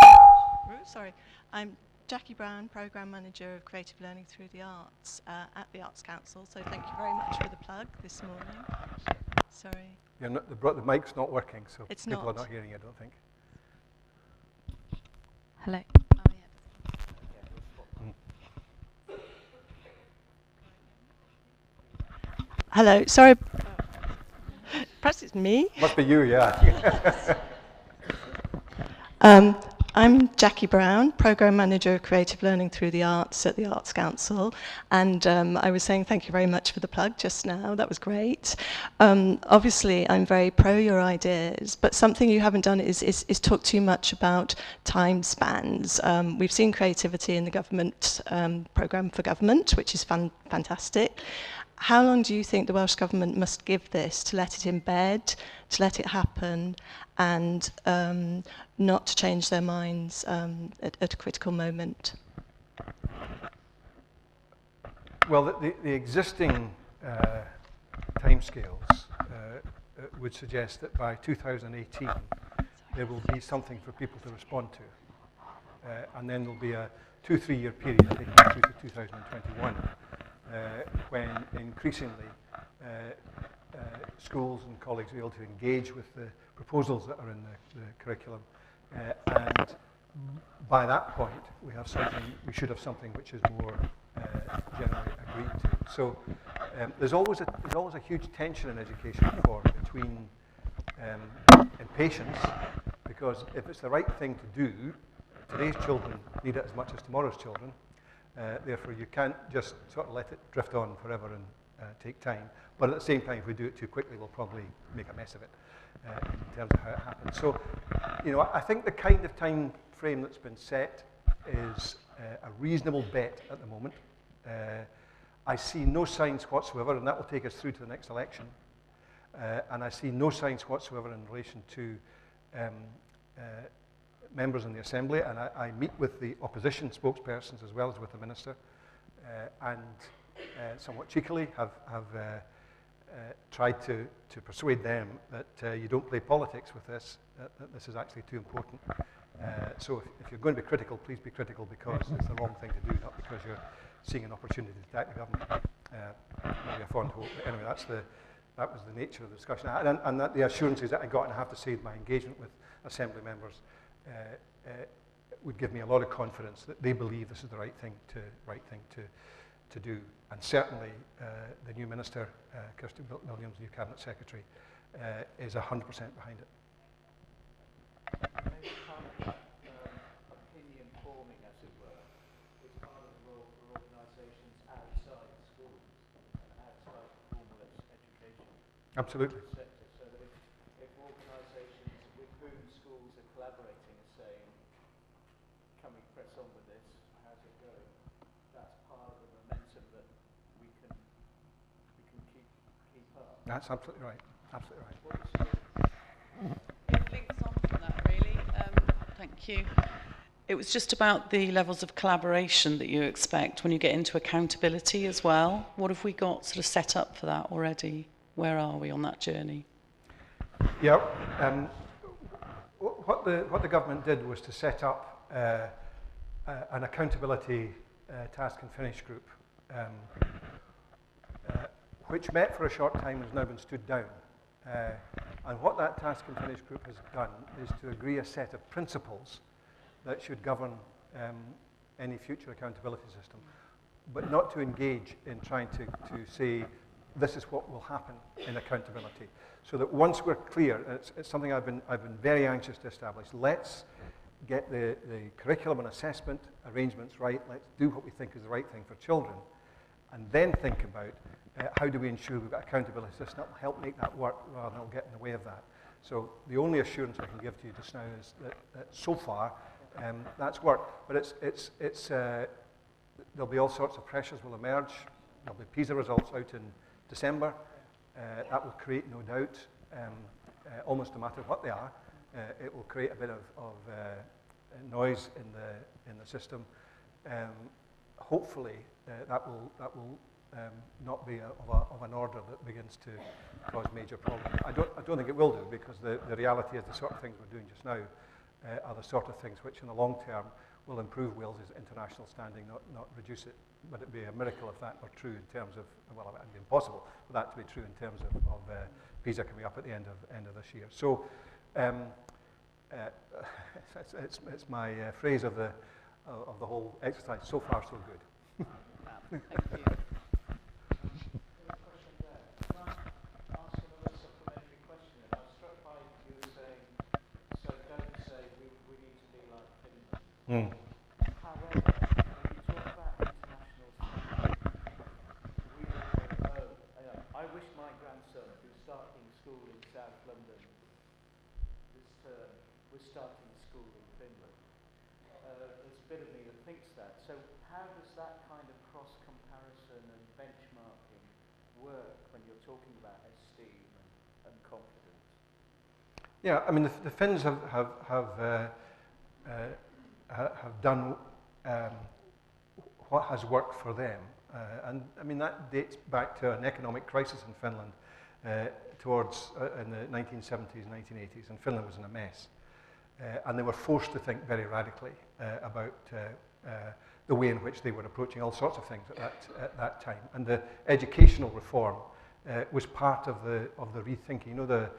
Speaker 6: Sorry. I'm Jackie Brown, Programme Manager of Creative Learning Through the Arts at the Arts Council. So thank you very much for the plug this morning. Sorry.
Speaker 1: You're not, the mic's not working, so
Speaker 6: It's
Speaker 1: people
Speaker 6: not.
Speaker 1: are not hearing you, I don't think.
Speaker 5: Hello.
Speaker 6: Oh, yeah. Hello, sorry. Perhaps it's me.
Speaker 1: Must be you, yeah.
Speaker 6: I'm Jackie Brown, Programme Manager of Creative Learning Through the Arts at the Arts Council. And I was saying thank you very much for the plug just now. That was great. Obviously, I'm very pro your ideas, but something you haven't done is talk too much about time spans. We've seen creativity in the government programme for government, which is fantastic. How long do you think the Welsh Government must give this to let it embed, to let it happen, and not to change their minds at a critical moment?
Speaker 1: Well, the existing timescales would suggest that by 2018 there will be something for people to respond to. And then there'll be a 2-3 year period taking us through to 2021 when increasingly schools and colleagues will be able to engage with the proposals that are in the curriculum. And by that point, we should have something which is more generally agreed to. So there's always a huge tension in education reform between impatience, because if it's the right thing to do, today's children need it as much as tomorrow's children. Therefore, you can't just sort of let it drift on forever and take time. But at the same time, if we do it too quickly, we'll probably make a mess of it in terms of how it happens. So, I think the kind of time frame that's been set is a reasonable bet at the moment. I see no signs whatsoever, and that will take us through to the next election. And I see no signs whatsoever in relation to members in the Assembly, and I meet with the opposition spokespersons as well as with the Minister, and somewhat cheekily have tried to persuade them that you don't play politics with this, that this is actually too important. So if you're going to be critical, please be critical because it's the wrong thing to do, not because you're seeing an opportunity to attack the government. Maybe a fond hope, but anyway, that was the nature of the discussion. And that the assurances that I got, and I have to say my engagement with Assembly members would give me a lot of confidence that they believe this is the right thing to do. And certainly the new Minister, Kirsty Williams, new Cabinet Secretary, is 100% behind it.
Speaker 4: Maybe kind of opinion forming, as it were, is part of the role for organisations outside schools and outside formal education.
Speaker 1: Absolutely.
Speaker 4: Sector, so that if organisations with whom schools are collaborating are saying, can we press on with this, how's it going, that's part of the momentum that we can keep up.
Speaker 1: That's absolutely right. Absolutely right.
Speaker 7: It links on from that, really. Thank you. It was just about the levels of collaboration that you expect when you get into accountability as well. What have we got sort of set up for that already? Where are we on that journey?
Speaker 1: Yeah. What the government did was to set up an accountability task and finish group, which met for a short time and has now been stood down. And what that task and finish group has done is to agree a set of principles that should govern any future accountability system, but not to engage in trying to say this is what will happen in accountability. So that once we're clear, and it's something I've been very anxious to establish, let's get the curriculum and assessment arrangements right, let's do what we think is the right thing for children, and then think about how do we ensure we've got an accountability system that will help make that work rather than get in the way of that. So the only assurance I can give to you just now is that so far that's worked. But there'll be all sorts of pressures will emerge. There'll be PISA results out in December. That will create, no doubt, almost no matter what they are, it will create a bit of noise in the system. Hopefully, that will not be of an order that begins to cause major problems. I don't think it will do, because the reality is the sort of things we're doing just now are the sort of things which in the long term will improve Wales's international standing, not reduce it. But it'd be a miracle if that were true in terms of, well, it'd be impossible for that to be true in terms of PISA coming up at the end of this year. So it's my phrase of the whole exercise. So far, so good.
Speaker 7: Thank you.
Speaker 1: Mm.
Speaker 4: However, when you talk about international standing, we would go, I wish my grandson, who's starting school in South London this term, was starting school in Finland. There's a bit of me that thinks that. So how does that kind of cross-comparison and benchmarking work when you're talking about esteem and confidence?
Speaker 1: Yeah, I mean, the Finns have done what has worked for them. And I mean, that dates back to an economic crisis in Finland towards in the 1970s, 1980s, and Finland was in a mess. And they were forced to think very radically about the way in which they were approaching all sorts of things at that time. And the educational reform was part of the rethinking. You know,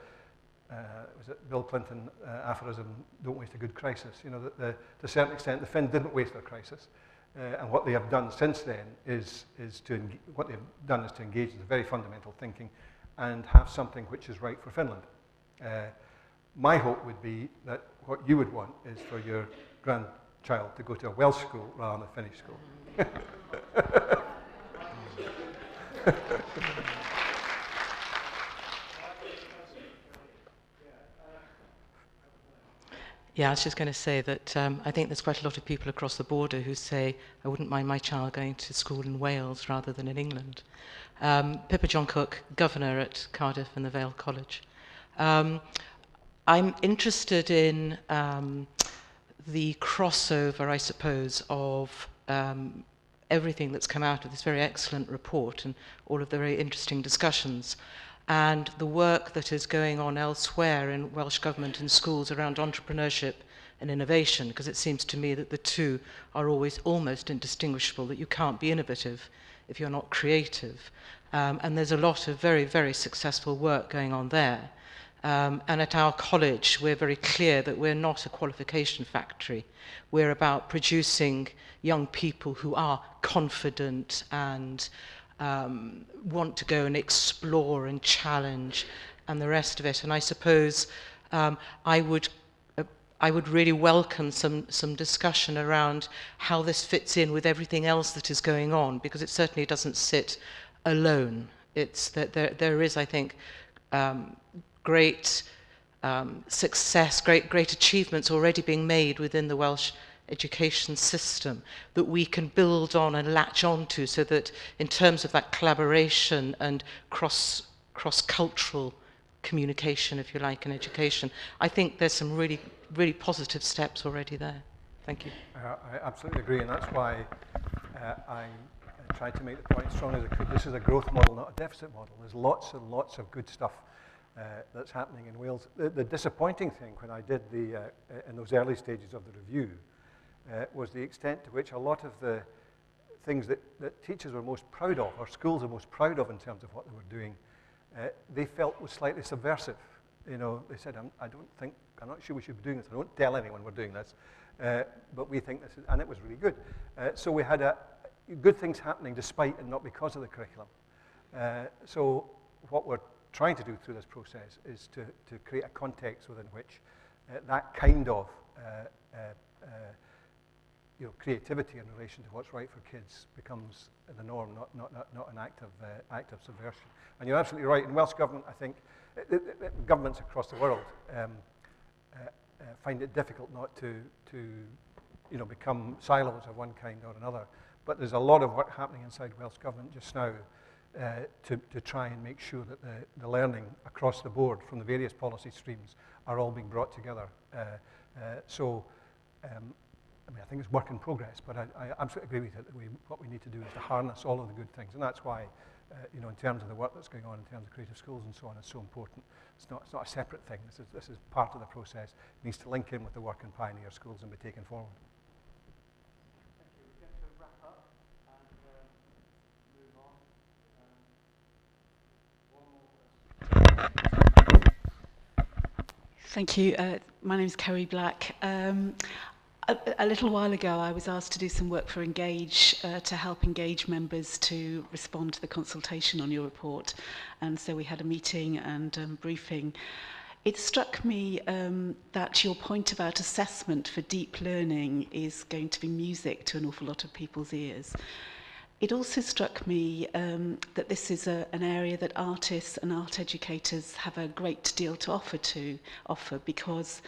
Speaker 1: was it Bill Clinton aphorism, don't waste a good crisis? You know, to a certain extent, the Finns didn't waste their crisis. And what they have done since then is to engage in very fundamental thinking and have something which is right for Finland. My hope would be that what you would want is for your grandchild to go to a Welsh school rather than a Finnish school.
Speaker 8: Yeah, I was just going to say that I think there's quite a lot of people across the border who say, I wouldn't mind my child going to school in Wales rather than in England. Pippa John Cook, governor at Cardiff and the Vale College. I'm interested in the crossover, I suppose, of everything that's come out of this very excellent report and all of the very interesting discussions, and the work that is going on elsewhere in Welsh Government and schools around entrepreneurship and innovation, because it seems to me that the two are always almost indistinguishable, that you can't be innovative if you're not creative. And there's a lot of very, very successful work going on there. And at our college, we're very clear that we're not a qualification factory. We're about producing young people who are confident and want to go and explore and challenge and the rest of it. And I suppose I would really welcome some discussion around how this fits in with everything else that is going on, because it certainly doesn't sit alone. It's that there is, I think, great success, great achievements already being made within the Welsh education system that we can build on and latch on to, so that in terms of that collaboration and cross-cultural communication, if you like, in education, I think there's some really, really positive steps already there. Thank you.
Speaker 1: I absolutely agree, and that's why I tried to make the point as strong as I could. This is a growth model, not a deficit model. There's lots and lots of good stuff that's happening in Wales. The disappointing thing when I did in those early stages of the review was the extent to which a lot of the things that teachers were most proud of, or schools are most proud of in terms of what they were doing, they felt was slightly subversive. You know, they said, I'm not sure we should be doing this. I don't tell anyone we're doing this, but we think this is, and it was really good. So we had good things happening despite and not because of the curriculum. So what we're trying to do through this process is to create a context within which that kind of creativity in relation to what's right for kids becomes the norm, not an active subversion. And you're absolutely right. In Welsh government, I think, governments across the world find it difficult not to become silos of one kind or another. But there's a lot of work happening inside Welsh government just now to try and make sure that the learning across the board from the various policy streams are all being brought together. I think it's work in progress, but I absolutely agree with it that what we need to do is to harness all of the good things, and that's why, in terms of the work that's going on in terms of creative schools and so on, it's so important. It's not a separate thing. This is part of the process. It needs to link in with the work in pioneer schools and be taken forward.
Speaker 4: Thank you. We're going to wrap up and move on. One more question.
Speaker 9: Thank you. My name is Kerry Black. A little while ago, I was asked to do some work for Engage to help Engage members to respond to the consultation on your report. And so we had a meeting and briefing. It struck me that your point about assessment for deep learning is going to be music to an awful lot of people's ears. It also struck me that this is an area that artists and art educators have a great deal to offer because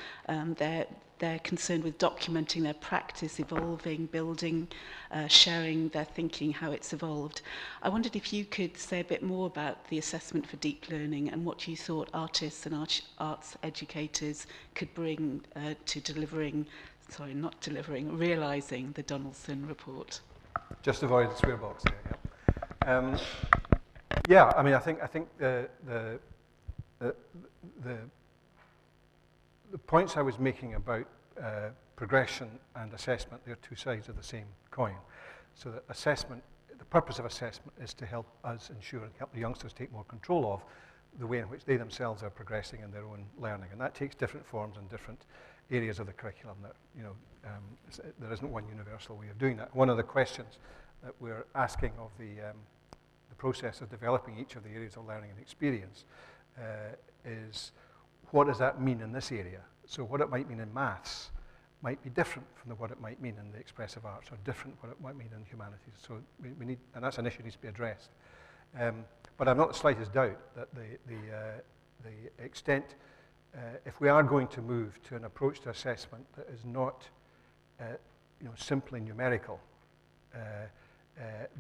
Speaker 9: they're concerned with documenting their practice, evolving, building, sharing their thinking, how it's evolved. I wondered if you could say a bit more about the assessment for deep learning and what you thought artists and arts educators could bring to realising the Donaldson report.
Speaker 1: Just avoid the swear box there. Yeah. I think the points I was making about progression and assessment, they're two sides of the same coin. So that assessment, the purpose of assessment is to help us ensure and help the youngsters take more control of the way in which they themselves are progressing in their own learning. And that takes different forms in different areas of the curriculum. That, there isn't one universal way of doing that. One of the questions that we're asking of the process of developing each of the areas of learning and experience is, what does that mean in this area? So what it might mean in maths might be different from what it might mean in the expressive arts, or different what it might mean in humanities. So we need, and that's an issue that needs to be addressed. But I've not the slightest doubt that the extent, if we are going to move to an approach to assessment that is not simply numerical,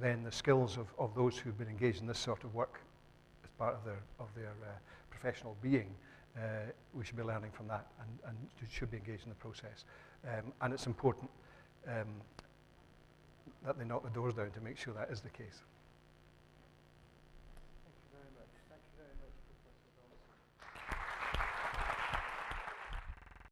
Speaker 1: then the skills of those who've been engaged in this sort of work as part of their professional being, we should be learning from that and should be engaged in the process. And it's important that they knock the doors down to make sure that is the case.